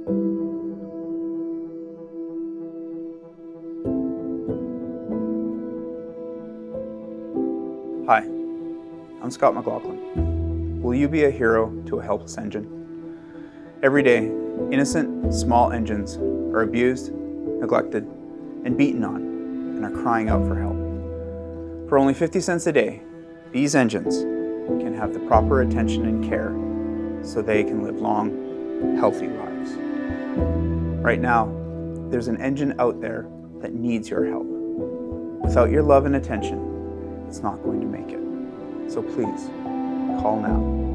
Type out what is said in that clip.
Hi, I'm Scott McLaughlin. Will you be a hero to a helpless engine? Every day, innocent, small engines are abused, neglected, and beaten on, and are crying out for help. For only 50 cents a day, these engines can have the proper attention and care so they can live long, healthy lives. Right now, there's an engine out there that needs your help. Without your love and attention, it's not going to make it. So please, call now.